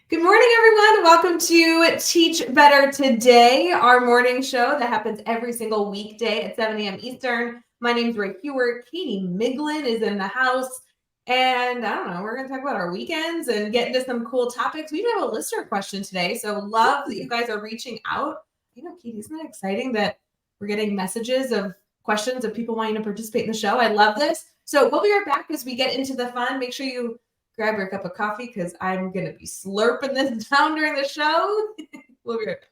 Good morning, everyone. Welcome to Teach Better Today, our morning show that happens every single weekday at 7 a.m. Eastern. My name is Rae Hughart. Katie Miglin is in the house. And I don't know, we're going to talk about our weekends and get into some cool topics. We have a listener question today, so love that you guys are reaching out. Katie, isn't it exciting that we're getting messages of questions of people wanting to participate in the show? I love this. So we'll be right back as we get into the fun. Make sure you grab your cup of coffee because I'm going to be slurping this down during the show. We'll be right back.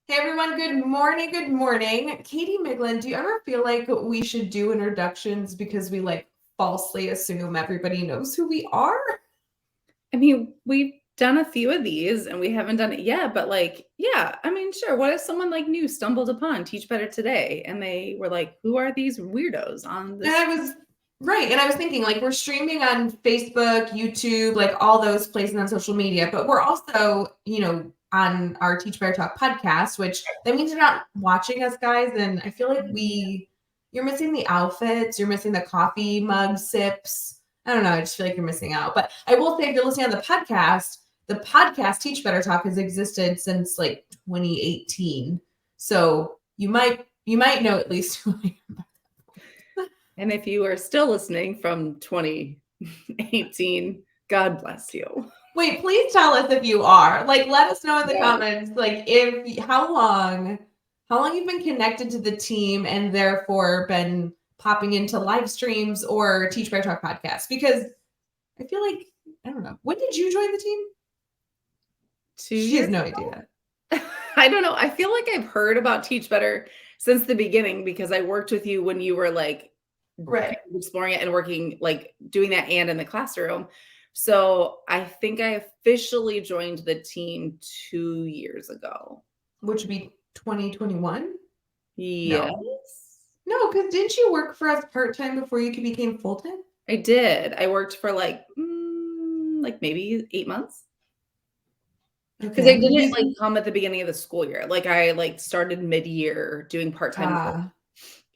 Hey everyone, good morning. Good morning. Katie Miglin, do you ever feel like we should do introductions because we falsely assume everybody knows who we are? I mean, we've done a few of these and we haven't done it yet, but sure. What if someone new stumbled upon Teach Better Today and they were like, who are these weirdos on this? And I was thinking we're streaming on Facebook, YouTube, all those places on social media, but we're also, on our Teach Better Talk podcast, which that means you're not watching us, guys. And I feel like you're missing the outfits, you're missing the coffee mug sips. I don't know. I just feel like you're missing out. But I will say, if you're listening on the podcast Teach Better Talk has existed since 2018. So you might know at least who I am. And if you are still listening from 2018, God bless you. Wait, please tell us if you are. Let us know in the comments, how long you've been connected to the team and therefore been popping into live streams or Teach Better Talk podcast. Because I feel like, I don't know. When did you join the team? She has no idea. I don't know. I feel like I've heard about Teach Better since the beginning because I worked with you when you were right, exploring it and working, doing that and in the classroom. So I think I officially joined the team 2 years ago. Which would be 2021? Yes. No, because didn't you work for us part-time before you became full-time? I did. I worked for maybe 8 months. Because I didn't come at the beginning of the school year. I started mid-year doing part-time.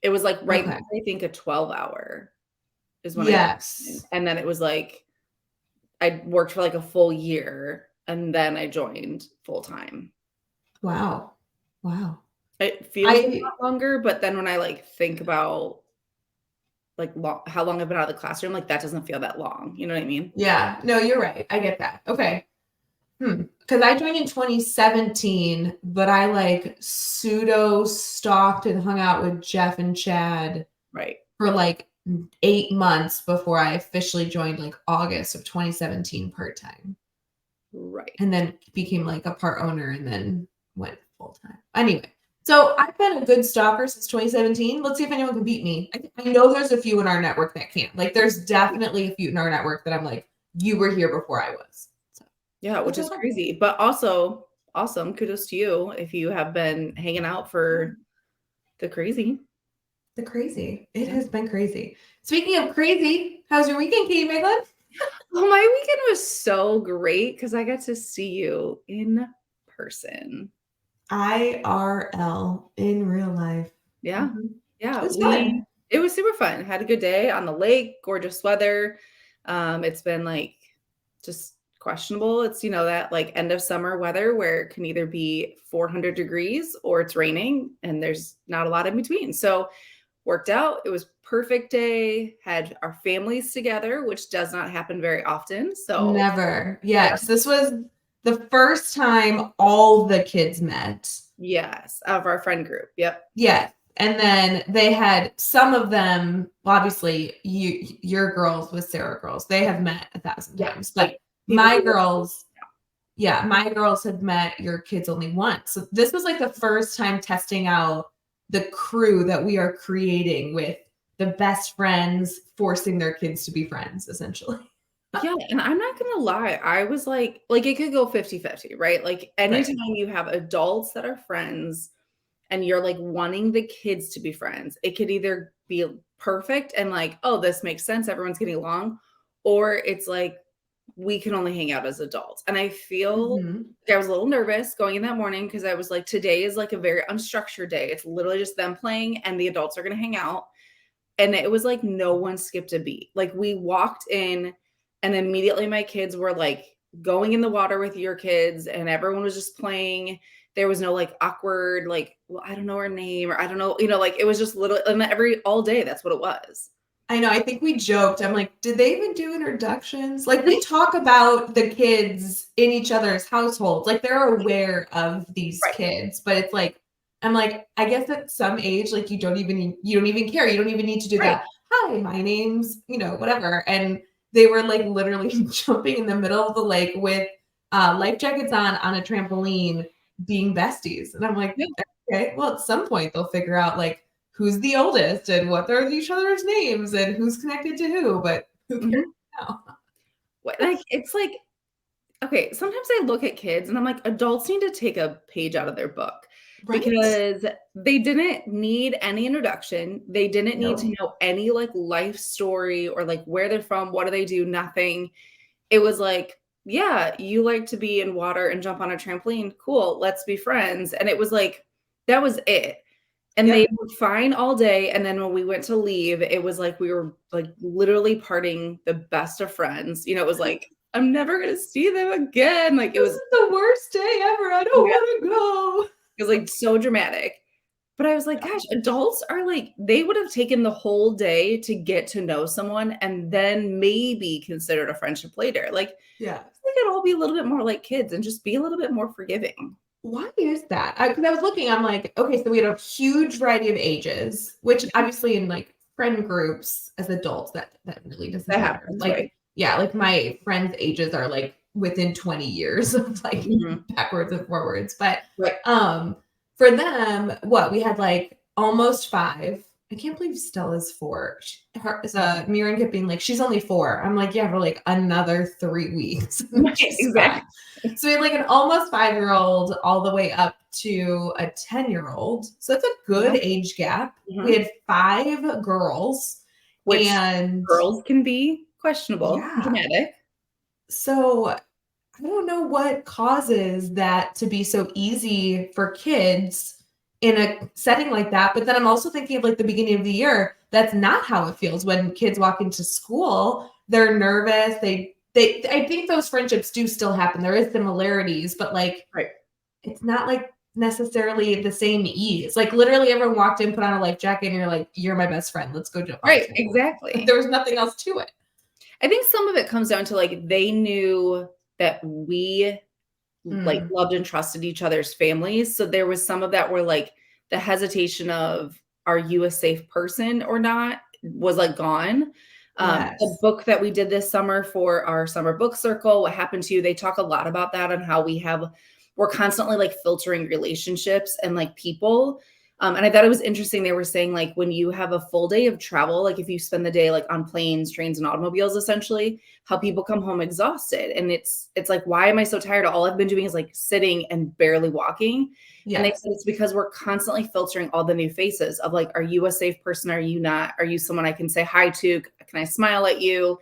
It was right before, I think, a 12-hour is when I and then it was I worked for a full year and then I joined full-time. Wow. It feels a lot longer, but then when I think about how long I've been out of the classroom, that doesn't feel that long. You know what I mean? Yeah. No, you're right. I get that. Okay. Because I joined in 2017, but I pseudo stalked and hung out with Jeff and Chad for 8 months before I officially joined August of 2017 part-time. Right. And then became a part owner and then went full-time. Anyway, so I've been a good stalker since 2017. Let's see if anyone can beat me. I know there's a few in our network that can't. There's definitely a few in our network that I'm you were here before I was. Yeah, which is crazy, but also awesome. Kudos to you if you have been hanging out for the crazy. The crazy. It has been crazy. Speaking of crazy, how's your weekend, Katie Miglin? Well, my weekend was so great because I got to see you in person. IRL, in real life. Yeah. Mm-hmm. Yeah. It was super fun. Had a good day on the lake, gorgeous weather. It's been just questionable. It's, that end of summer weather where it can either be 400 degrees or it's raining and there's not a lot in between. So worked out. It was perfect day, had our families together, which does not happen very often. So never. Yes. Yeah. This was the first time all the kids met. Yes. Of our friend group. Yep. Yeah. And then they had some of them, obviously your girls with Sarah girls, they have met 1,000 times, but my girls had met your kids only once. So this was the first time testing out the crew that we are creating with the best friends forcing their kids to be friends, essentially. Yeah, and I'm not gonna lie, I was like it could go 50-50, right? Like, Right. anytime you have adults that are friends and you're, like, wanting the kids to be friends, it could either be perfect and like, "Oh, this makes sense, everyone's getting along," or it's like, we can only hang out as adults, and I feel Mhm. like I was a little nervous going in that morning because I was like, "Today is, like, a very unstructured day." It's literally just them playing, and the adults are gonna hang out. And it was like no one skipped a beat. Like, we walked in and immediately my kids were like going in the water with your kids and everyone was just playing. There was no like awkward, like, well, I don't know her name or I don't know, like it was just little and all day that's what it was. I know, I think we joked. I'm like, "Did they even do introductions?" Like, we talk about the kids in each other's households, like, they're aware of these Right, kids, but it's like I'm like, I guess at some age, like, you don't even care, you don't even need to do right. that, "Hi, my name's" whatever, and they were, like, literally jumping in the middle of the lake with, life jackets on a trampoline, being besties, and I'm like, Yeah. "Okay, well, at some point, they'll figure out, like, who's the oldest and what are each other's names and who's connected to who, but who cares Mhm. now?" Like, it's like okay, sometimes I look at kids and I'm like, adults need to take a page out of their book Right? because they didn't need any introduction. They didn't need to No. know any like life story or like where they're from, what do they do, nothing. It was like, yeah, you like to be in water and jump on a trampoline. Cool, let's be friends. And it was like, that was it. And they Yep. were fine all day. And then when we went to leave, it was like we were like literally parting the best of friends. It was like, I'm never gonna see them again. Like it This was is the worst day ever. I don't yeah, wanna go. it was like so dramatic. But I was like, gosh, adults are like, they would have taken the whole day to get to know someone and then maybe considered a friendship later. Like, Yeah. they could all be a little bit more like kids and just be a little bit more forgiving. Why is that? Because I was looking, I'm like, okay, so we had a huge variety of ages, which obviously in like friend groups as adults, that really doesn't That matter. happens, Like, right? yeah, like my friends' ages are like within 20 years of like Mhm. backwards and forwards. But Right. um for them, what we had like almost five. I can't believe Stella's four. Her is Mirren kept being like, she's only four. I'm like, yeah, for like another 3 weeks. Right, She's five. exactly. So we had like an almost 5-year-old all the way up to a 10-year-old. So that's a good Yeah. age gap. We Mhm. had 5 girls Which and girls can be questionable, yeah. dramatic. So I don't know what causes that to be so easy for kids in a setting like that. But then I'm also thinking of like the beginning of the year. That's not how it feels when kids walk into school. They're nervous. I think those friendships do still happen. There is similarities, but like Right. it's not like necessarily the same ease. Like literally everyone walked in, put on a life jacket, and you're like, you're my best friend. Let's go jump on a Right, trampoline. Like there exactly. was nothing else to it. I think some of it comes down to, like, they knew that we, like, Mm, loved and trusted each other's families, so there was some of that where, like, the hesitation of, "Are you a safe person or not?" was, like, gone. The yes. book that we did this summer for our summer book circle, What Happened to You, they talk a lot about that and how we're constantly, like, filtering relationships and, like, people. And I thought it was interesting, they were saying, like, when you have a full day of travel, like, if you spend the day, like, on planes, trains, and automobiles, essentially, how people come home exhausted, and it's like, "Why am I so tired? All I've been doing is, like, sitting and barely walking." And they Yes. said it's because we're constantly filtering all the new faces of, like, "Are you a safe person? Are you not? Are you someone I can say hi to? Can I smile at you?"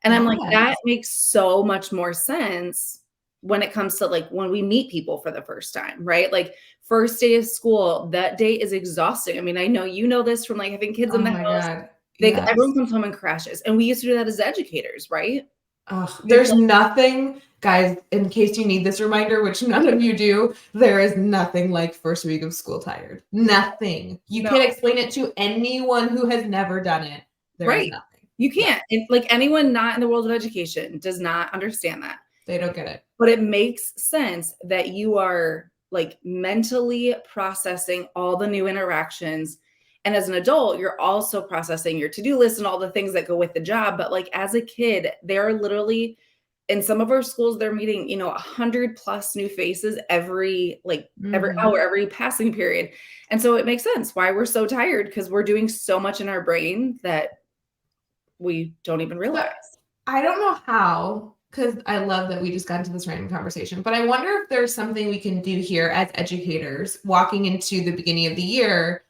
And I'm like, that Yes. makes so much more sense when it comes to, like, when we meet people for the first time, right? Like, first day of school, that day is exhausting. I mean, I know you know this from, like, having kids in Oh the my house. god. Everyone Yes. comes home and crashes, and we used to do that as educators, right? Ugh, It's there's like nothing, guys, in case you need this reminder, which none of you do, there is nothing like first week of school tired. Nothing. You no, can't explain it to anyone who has never done it. There is right. nothing. You Yeah, can't. And, like, anyone not in the world of education does not understand that. they don't get it. But it makes sense that you are, like, mentally processing all the new interactions, and as an adult, you're also processing your to-do list and all the things that go with the job, but, like, as a kid, they're literally in some of our schools, they're meeting, 100 plus new faces every hour, Mhm. every passing period, and so it makes sense why we're so tired because 'cause we're doing so much in our brain that we don't even So realize. I don't know how, because I love that we just got into this random conversation, but I wonder if there's something we can do here as educators walking into the beginning of the year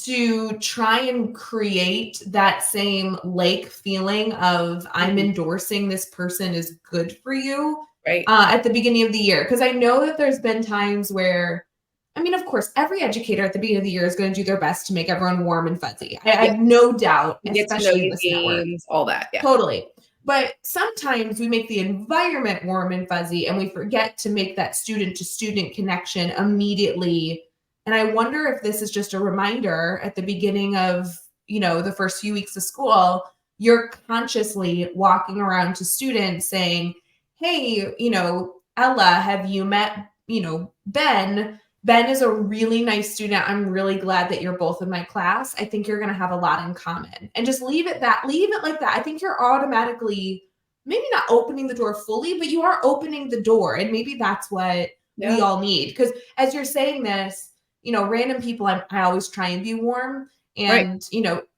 to try and create that same like feeling of I'm endorsing this person is good for you Right. at the beginning of the year. Because I know that there's been times where, I mean, of course, every educator at the beginning of the year is going to do their best to make everyone warm and fuzzy. I have no doubt, Get to know especially in you this network. games, all that. Yeah. Totally. But sometimes we make the environment warm and fuzzy and we forget to make that student to student connection immediately. And I wonder if this is just a reminder at the beginning of, the first few weeks of school, you're consciously walking around to students saying, hey, Ella, have you met, Ben? Ben is a really nice student. I'm really glad that you're both in my class. I think you're going to have a lot in common. And just leave it like that. I think you're automatically maybe not opening the door fully, but you are opening the door. And maybe that's what we all need. Because as you're saying this, random people, I always try and be warm and,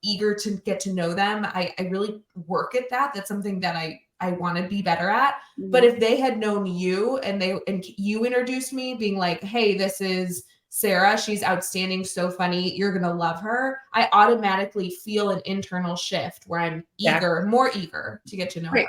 eager to get to know them. I really work at that. That's something that I want to be better at. But if they had known you and you introduced me being like, hey, this is Sarah, she's outstanding, so funny, you're going to love her, I automatically feel an internal shift where I'm more eager to get to know her.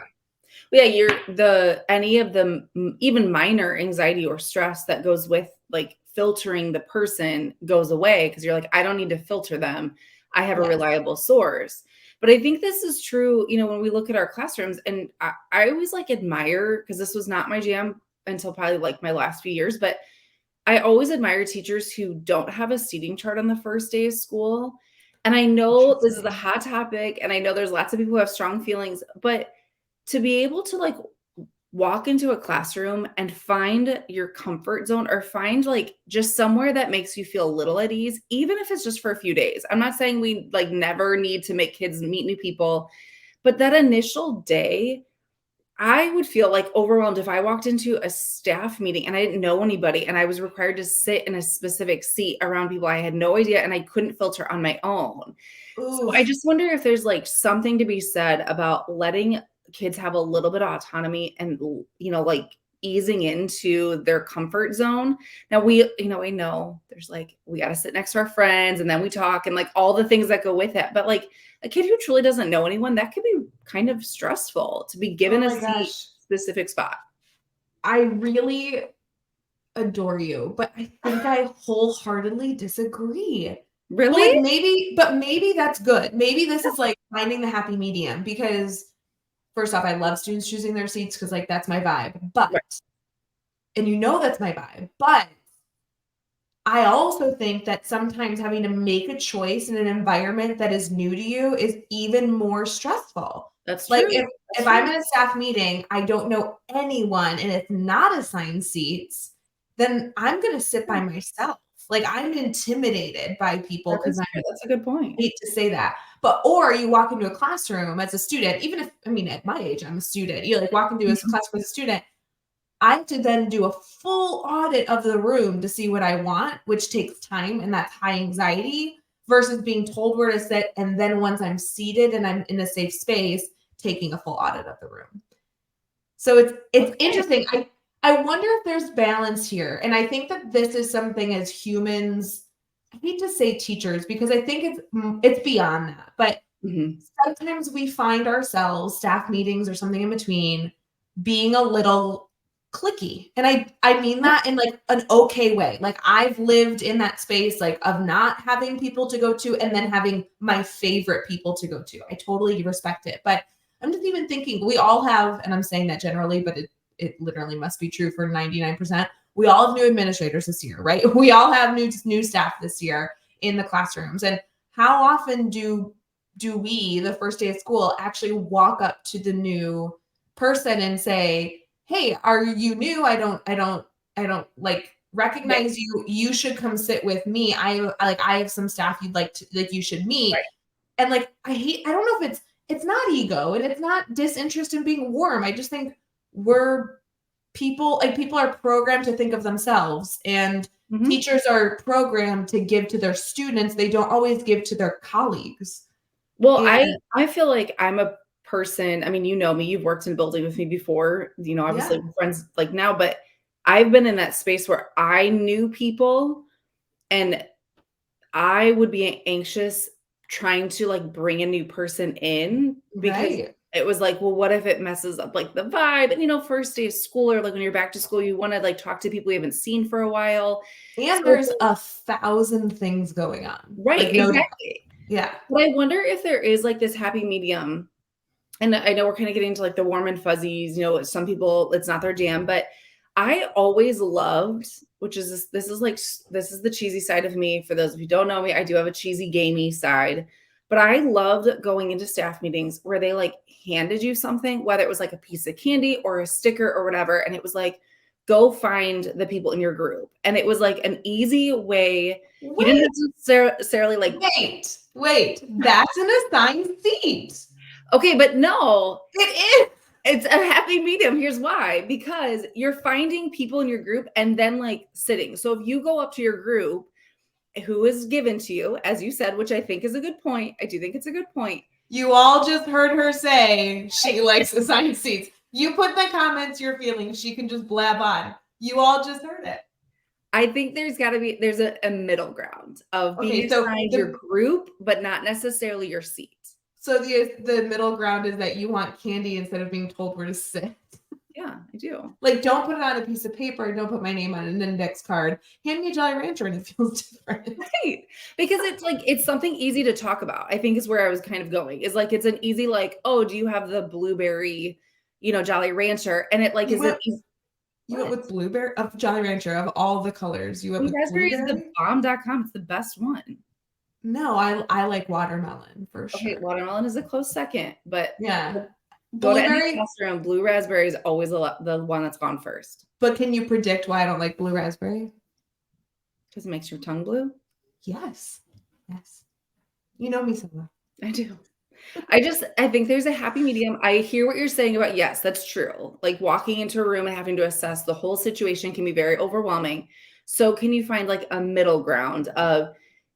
Yeah, any of the even minor anxiety or stress that goes with like filtering the person goes away because you're like, I don't need to filter them. I have a reliable source. But I think this is true, when we look at our classrooms, and I always like admire, because this was not my jam until probably like my last few years, but I always admire teachers who don't have a seating chart on the first day of school. And I know this is a hot topic, and I know there's lots of people who have strong feelings, but to be able to like walk into a classroom and find your comfort zone, or find like just somewhere that makes you feel a little at ease, even if it's just for a few days. I'm not saying we like never need to make kids meet new people, but that initial day, I would feel like overwhelmed if I walked into a staff meeting and I didn't know anybody and I was required to sit in a specific seat around people I had no idea and I couldn't filter on my own. So I just wonder if there's like something to be said about letting kids have a little bit of autonomy and, like easing into their comfort zone. Now I know there's like, we got to sit next to our friends and then we talk and like all the things that go with it. But like a kid who truly doesn't know anyone, that could be kind of stressful to be given a specific spot. I really adore you, but I think I wholeheartedly disagree. Really? Maybe that's good. Maybe this is like finding the happy medium, because first off, I love students choosing their seats because like that's my vibe. But and that's my vibe. But I also think that sometimes having to make a choice in an environment that is new to you is even more stressful. That's like true. if I'm in a staff meeting, I don't know anyone and it's not assigned seats, then I'm going to sit by myself. Like I'm intimidated by people because that's a good point. I hate to say that. Or you walk into a classroom as a student, even if, at my age, I'm a student, you like walk into a classroom as a student, I have to then do a full audit of the room to see what I want, which takes time and that's high anxiety, versus being told where to sit. And then once I'm seated and I'm in a safe space, taking a full audit of the room. So it's interesting. I wonder if there's balance here. And I think that this is something as humans, I hate to say teachers, because I think it's beyond that. But sometimes we find ourselves, staff meetings or something in between, being a little cliquey. And I mean that in like an okay way. Like I've lived in that space like of not having people to go to and then having my favorite people to go to. I totally respect it. But I'm just even thinking we all have, and I'm saying that generally, but it literally must be true for 99%. We all have new administrators this year, right? We all have new staff this year in the classrooms. And how often do we, the first day of school, actually walk up to the new person and say, hey, are you new? I don't like recognize you. You should come sit with me. I have some staff you'd like to, like, you should meet. Right. And like, I don't know if it's not ego and it's not disinterest in being warm. I just think people are programmed to think of themselves, and teachers are programmed to give to their students. They don't always give to their colleagues. Well, I feel like I'm a person. I mean, you know me, you've worked in a building with me before, obviously Yeah. we're friends like now, but I've been in that space where I knew people and I would be anxious trying to like bring a new person in because Right. it was like, well, what if it messes up like the vibe? And first day of school or like when you're back to school, you want to like talk to people you haven't seen for a while. And So there's 1,000 things going on. right, Like, no, exactly. yeah. But I wonder if there is like this happy medium. And I know we're kind of getting into like the warm and fuzzies, some people it's not their jam, but I always loved, which is this is the cheesy side of me. For those of you who don't know me, I do have a cheesy gamey side, but I loved going into staff meetings where they like handed you something, whether it was like a piece of candy or a sticker or whatever, and it was like, go find the people in your group. And it was like an easy way. You didn't Wait, have to necessarily like wait. That's an assigned seat. okay, but no, It is. it's a happy medium. Here's why. Because you're finding people in your group and then like sitting. So if you go up to your group who is given to you, as you said, which I think is a good point. I do think it's a good point. You all just heard her say she likes assigned seats. You put in the comments your feelings. She can just blab on. You all just heard it. I think there's a middle ground of being assigned your group, but not necessarily your seat. So the middle ground is that you want candy instead of being told where to sit. Yeah, I do. Like, don't put it on a piece of paper. Don't put my name on an index card. Hand me a Jolly Rancher and it feels different. Right. Because it's something easy to talk about, I think is where I was kind of going. Is like, it's an easy, like, oh, do you have the blueberry, Jolly Rancher? And it like You is went, it easy. you went with blueberry of Jolly Rancher of all the colors. You went Blue with raspberry is blueberry? the bomb.com. It's the best one. No, I like watermelon for Okay, sure. watermelon is a close second, but Yeah. go to any Blueberry, classroom, blue raspberry is always the one that's gone first. but can you predict why I don't like blue raspberry? Because it makes your tongue blue? Yes. You know me so well. I do. I think there's a happy medium. I hear what you're saying about, yes, that's true. Like walking into a room and having to assess the whole situation can be very overwhelming. So can you find like a middle ground of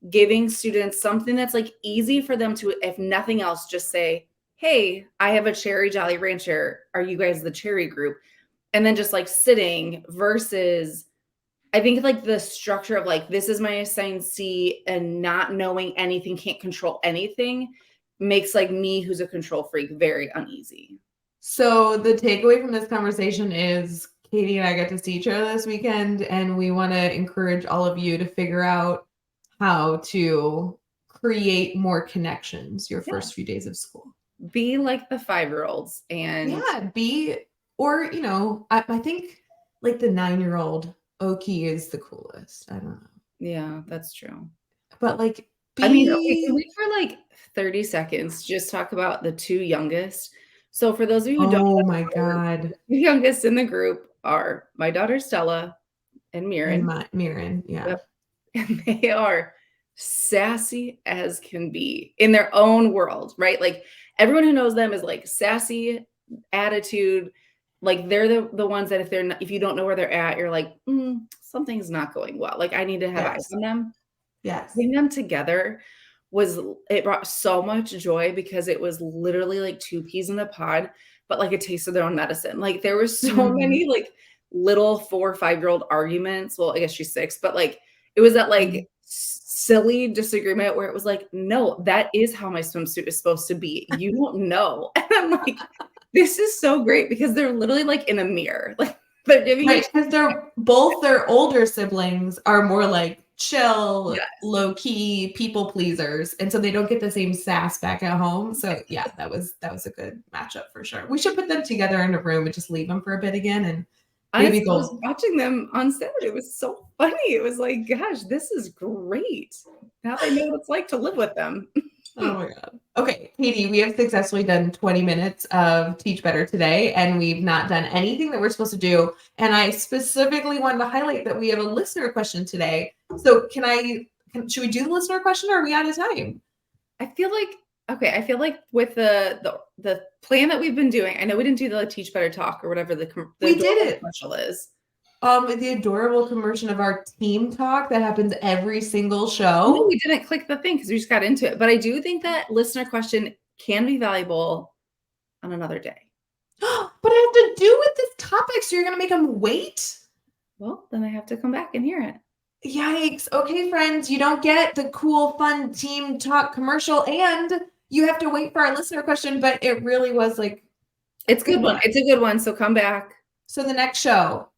giving students something that's like easy for them to, if nothing else, just say, hey, I have a cherry Jolly Rancher. Are you guys the cherry group? And then just like sitting versus I think like the structure of like, this is my assigned seat and not knowing anything, can't control anything makes like me, who's a control freak, very uneasy. So the takeaway from this conversation is Katie and I get to see each other this weekend, and we want to encourage all of you to figure out how to create more connections your first few days of school. Be like the 5-year-olds and I think like the 9-year-old Oki is the coolest. I don't know. Yeah, that's true. But like, okay, can we for like 30 seconds just talk about the 2 youngest? So for those of you who don't know, my God. the youngest in the group are my daughter Stella and Miran. Miran, yeah. Yep. And they are sassy as can be in their own world, right? Like everyone who knows them is like sassy attitude. Like they're the ones that if you don't know where they're at, you're like, something's not going well. Like I need to have eyes on them. Yes. Putting them together it brought so much joy because it was literally like 2 peas in a pod, but like a taste of their own medicine. Like there were so many like little 4 or 5-year-old arguments. Well, I guess she's 6, but like it was that like silly disagreement where it was like, no, that is how my swimsuit is supposed to be. You don't know. And I'm like, this is so great because they're literally like in a mirror. Like they're giving because both their older siblings are more like chill, low key people pleasers, and so they don't get the same sass back at home. So yeah, that was a good matchup for sure. We should put them together in a room and just leave them for a bit again, and maybe I was watching them on Saturday. It was so funny. It was like, gosh, this is great. Now they know what it's like to live with them. Oh my God. Okay, Katie, we have successfully done 20 minutes of Teach Better today, and we've not done anything that we're supposed to do. And I specifically wanted to highlight that we have a listener question today. So should we do the listener question, or are we out of time? I feel like with the plan that we've been doing, I know we didn't do the Teach Better talk or whatever we did it. Commercial is. The adorable commercial of our team talk that happens every single show. No, we didn't click the thing because we just got into it. But I do think that listener question can be valuable on another day. But I have to do with this topic, so you're going to make them wait? Well, then I have to come back and hear it. Yikes. Okay, friends, you don't get the cool, fun team talk commercial, and you have to wait for our listener question, but it really was like... It's a good one. It's a good one, so come back. So the next show,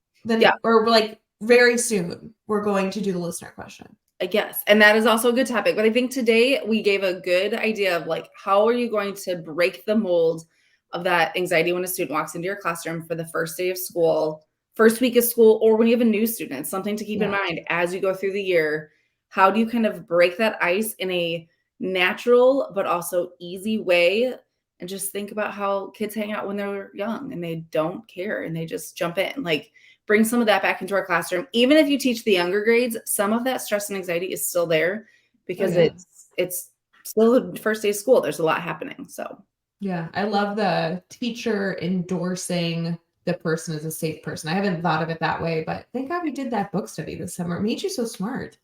or like very soon, we're going to do the listener question. Yes, and that is also a good topic. But I think today we gave a good idea of like, how are you going to break the mold of that anxiety when a student walks into your classroom for the first day of school, first week of school, or when you have a new student, something to keep in mind as you go through the year. How do you kind of break that ice in a natural but also easy way? And just think about how kids hang out when they're young and they don't care and they just jump in. Like, bring some of that back into our classroom. Even if you teach the younger grades, some of that stress and anxiety is still there because it's still the first day of school. There's a lot happening. So yeah, I love the teacher endorsing the person as a safe person. I haven't thought of it that way, but thank God we did that book study this summer. It made you so smart.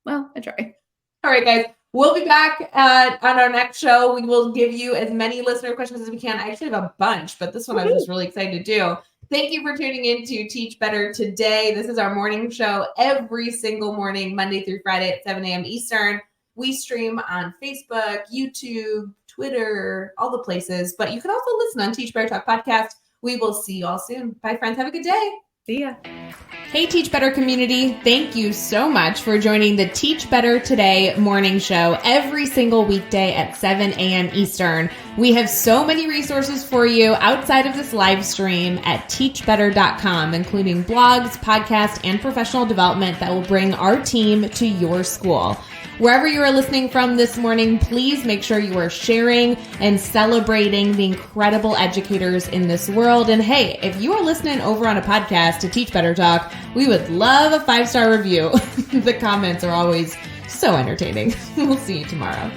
Well, I try. All right, guys. We'll be back on our next show. We will give you as many listener questions as we can. I actually have a bunch, but this one I was just really excited to do. Thank you for tuning in to Teach Better Today. This is our morning show every single morning, Monday through Friday at 7 a.m. Eastern. We stream on Facebook, YouTube, Twitter, all the places. But you can also listen on Teach Better Talk podcast. We will see you all soon. Bye, friends. Have a good day. See ya. Hey, Teach Better community. Thank you so much for joining the Teach Better Today morning show every single weekday at 7 a.m. Eastern. We have so many resources for you outside of this live stream at teachbetter.com, including blogs, podcasts, and professional development that will bring our team to your school. Wherever you are listening from this morning, please make sure you are sharing and celebrating the incredible educators in this world. And hey, if you are listening over on a podcast to Teach Better Talk, we would love a 5-star review. The comments are always so entertaining. We'll see you tomorrow.